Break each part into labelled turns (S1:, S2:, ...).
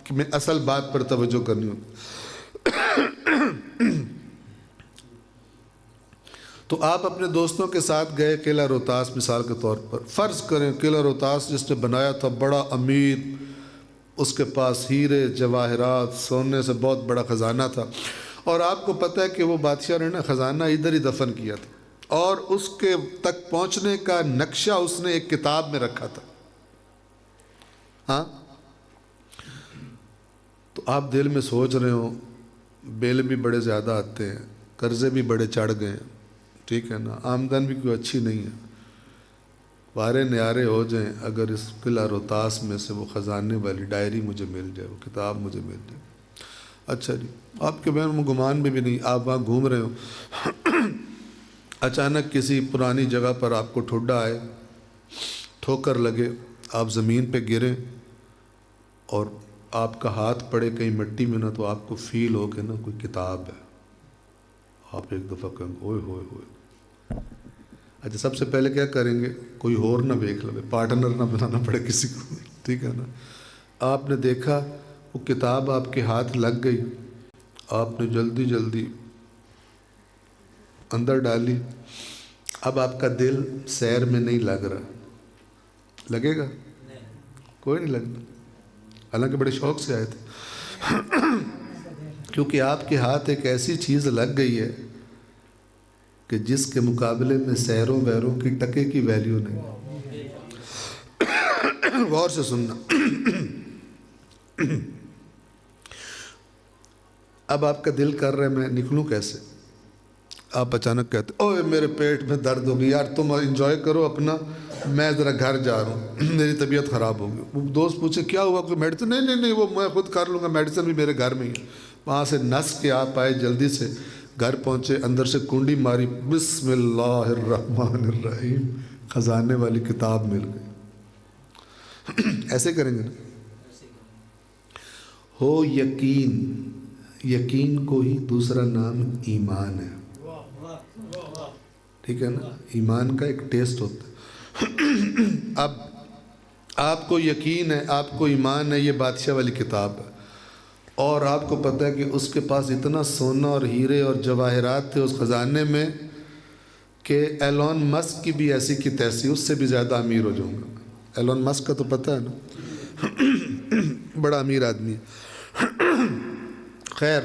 S1: کہ میں اصل بات پر توجہ کرنی ہوتی. تو آپ اپنے دوستوں کے ساتھ گئے قلعہ روہتاس مثال کے طور پر. فرض کریں قلعہ روہتاس جس نے بنایا تھا بڑا امیر، اس کے پاس ہیرے جواہرات سونے سے بہت بڑا خزانہ تھا، اور آپ کو پتہ ہے کہ وہ بادشاہ نے نا خزانہ ادھر ہی دفن کیا تھا، اور اس کے تک پہنچنے کا نقشہ اس نے ایک کتاب میں رکھا تھا. ہاں، تو آپ دل میں سوچ رہے ہو بل بھی بڑے زیادہ آتے ہیں، قرضے بھی بڑے چڑھ گئے ہیں، ٹھیک ہے نا، آمدن بھی کوئی اچھی نہیں ہے، وارے نیارے ہو جائیں اگر اس قلعہ روہتاس میں سے وہ خزانے والی ڈائری مجھے مل جائے، وہ کتاب مجھے مل جائے. اچھا جی، آپ کے بہن میں گمان بھی نہیں، آپ وہاں گھوم رہے ہو، اچانک کسی پرانی جگہ پر آپ کو ٹھڈا آئے، ٹھوکر لگے، آپ زمین پہ گریں اور آپ کا ہاتھ پڑے کہیں مٹی میں نہ، تو آپ کو فیل ہو کہ نا کوئی کتاب ہے. آپ ایک دفعہ کہیں گے اوئے ہوئے ہوئے. اچھا، سب سے پہلے کیا کریں گے؟ کوئی اور نہ دیکھ لو، پارٹنر نہ بنانا پڑے کسی کو، ٹھیک ہے نا. آپ نے دیکھا وہ کتاب آپ کے ہاتھ لگ گئی، آپ نے جلدی جلدی اندر ڈالی. اب آپ کا دل سیر میں نہیں لگ رہا، لگے گا؟ کوئی نہیں لگنا، حالانکہ بڑے شوق سے آئے تھے، کیونکہ آپ کے ہاتھ ایک ایسی چیز لگ گئی ہے کہ جس کے مقابلے میں سیروں ویروں کی ٹکے کی ویلیو نہیں. غور سے سننا. اب آپ کا دل کر رہا ہے میں نکلوں کیسے؟ آپ اچانک کہتے اوے میرے پیٹ میں درد ہوگی، یار تم انجوائے کرو اپنا، میں ذرا گھر جا رہا ہوں، میری طبیعت خراب ہوگی. وہ دوست پوچھے کیا ہوا، کوئی میڈیسن؟ نہیں وہ میں خود کر لوں گا، میڈیسن بھی میرے گھر میں ہی. وہاں سے نس کے آپ آئے، جلدی سے گھر پہنچے، اندر سے کنڈی ماری، بسم اللہ الرحمن الرحیم، خزانے والی کتاب مل گئی. ایسے کریں گے نا. ہو یقین، یقین کو ہی دوسرا نام ایمان ہے، ٹھیک ہے نا. ایمان کا ایک ٹیسٹ ہوتا ہے. اب آپ کو یقین ہے، آپ کو ایمان ہے، یہ بادشاہ والی کتاب ہے، اور آپ کو پتہ ہے کہ اس کے پاس اتنا سونا اور ہیرے اور جواہرات تھے اس خزانے میں کہ ایلون مسک کی بھی ایسی کی تیسی، اس سے بھی زیادہ امیر ہو جاؤں گا. ایلون مسک کا تو پتہ ہے نا، بڑا امیر آدمی ہے. خیر،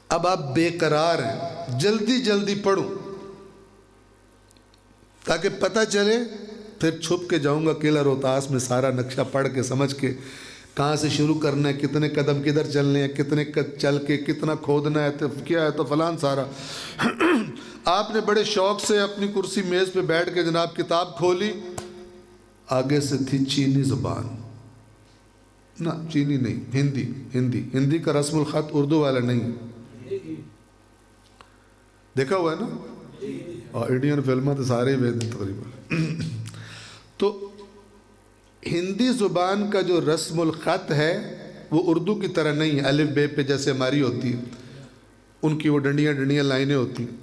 S1: اب آپ بے قرار ہیں، جلدی جلدی پڑھوں تاکہ پتہ چلے، پھر چھپ کے جاؤں گا قلعہ روہتاس میں، سارا نقشہ پڑھ کے سمجھ کے کہاں سے شروع کرنا ہے، کتنے قدم کدھر چلنے ہیں، کتنے چل کے کتنا کھودنا ہے، تو کیا ہے، تو فلان سارا. آپ نے بڑے شوق سے اپنی کرسی میز پہ بیٹھ کے جناب کتاب کھولی، آگے سے تھی چینی زبان، نہ چینی نہیں، ہندی کا رسم الخط اردو والا نہیں. دیکھا ہوا ہے نا، اور انڈین فلمیں تو سارے ہی وید تقریباً. تو ہندی زبان کا جو رسم الخط ہے وہ اردو کی طرح نہیں ہے، الف بے پہ جیسے ہماری ہوتی ہے، ان کی وہ ڈنڈیاں لائنیں ہوتی ہیں.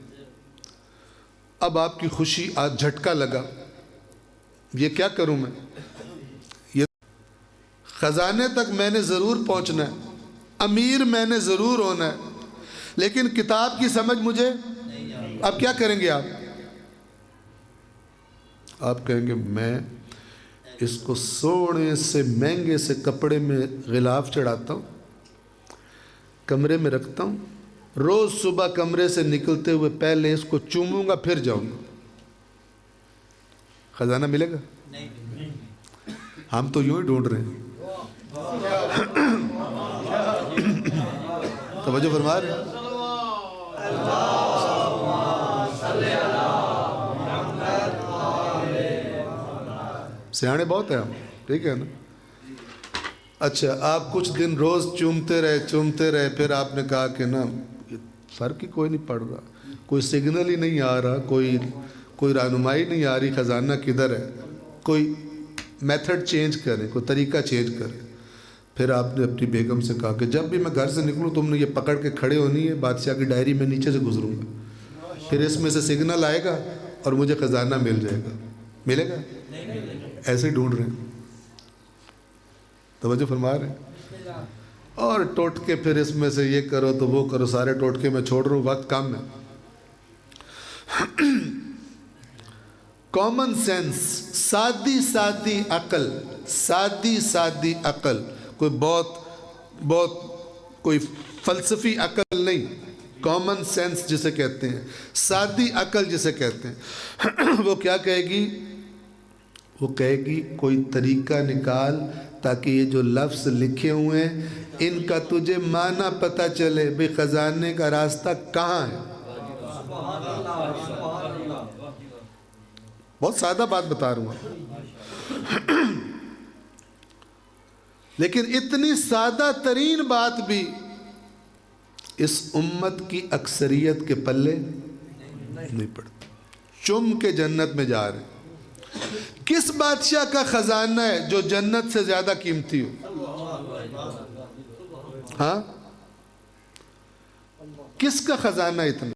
S1: اب آپ کی خوشی آج جھٹکا لگا، یہ کیا کروں میں، یہ خزانے تک میں نے ضرور پہنچنا ہے، امیر میں نے ضرور ہونا ہے، لیکن کتاب کی سمجھ مجھے. اب کیا کریں گے آپ کہیں گے میں اس کو سونے سے مہنگے سے کپڑے میں غلاف چڑھاتا ہوں، کمرے میں رکھتا ہوں، روز صبح کمرے سے نکلتے ہوئے پہلے اس کو چوموں گا پھر جاؤں گا. خزانہ ملے گا؟ ہم تو یوں ہی ڈھونڈ رہے ہیں. توجہ فرما رہے ہیں. سیانے بہت ہیں ہم، ٹھیک ہے نا. اچھا، آپ کچھ دن روز چومتے رہے، پھر آپ نے کہا کہ نا فرق ہی کوئی نہیں پڑ رہا، کوئی سگنل ہی نہیں آ رہا، کوئی رہنمائی نہیں آ رہی، خزانہ کدھر ہے، کوئی میتھڈ چینج کریں، کوئی طریقہ چینج کریں. پھر آپ نے اپنی بیگم سے کہا کہ جب بھی میں گھر سے نکلوں تم نے یہ پکڑ کے کھڑے ہونی ہے، بادشاہ کی ڈائری میں نیچے سے گزروں گا، پھر اس میں سے سگنل آئے گا اور مجھے خزانہ مل جائے گا. ملے گا؟ ایسے ہی ڈھونڈ رہے ہیں. توجہ فرما رہے ہیں؟ اور ٹوٹکے پھر اس میں سے یہ کرو تو وہ کرو، سارے ٹوٹکے میں چھوڑ رہا ہوں، وقت کم ہے۔ کامن سینس، سادی سادی عقل، سادی سادی عقل، کوئی بہت کوئی فلسفی عقل نہیں، کامن سینس جسے کہتے ہیں، سادی عقل جسے کہتے ہیں، وہ کیا کہے گی؟ وہ کہے گی کوئی طریقہ نکال تاکہ یہ جو لفظ لکھے ہوئے ہیں ان کا تجھے معنی پتہ چلے، بے خزانے کا راستہ کہاں ہے۔ بہت سادہ بات بتا رہا ہوں، لیکن اتنی سادہ ترین بات بھی اس امت کی اکثریت کے پلے نہیں پڑتی۔ چم کے جنت میں جا رہے ہیں۔ کس بادشاہ کا خزانہ ہے جو جنت سے زیادہ قیمتی ہو؟ ہاں، کس کا خزانہ اتنا؟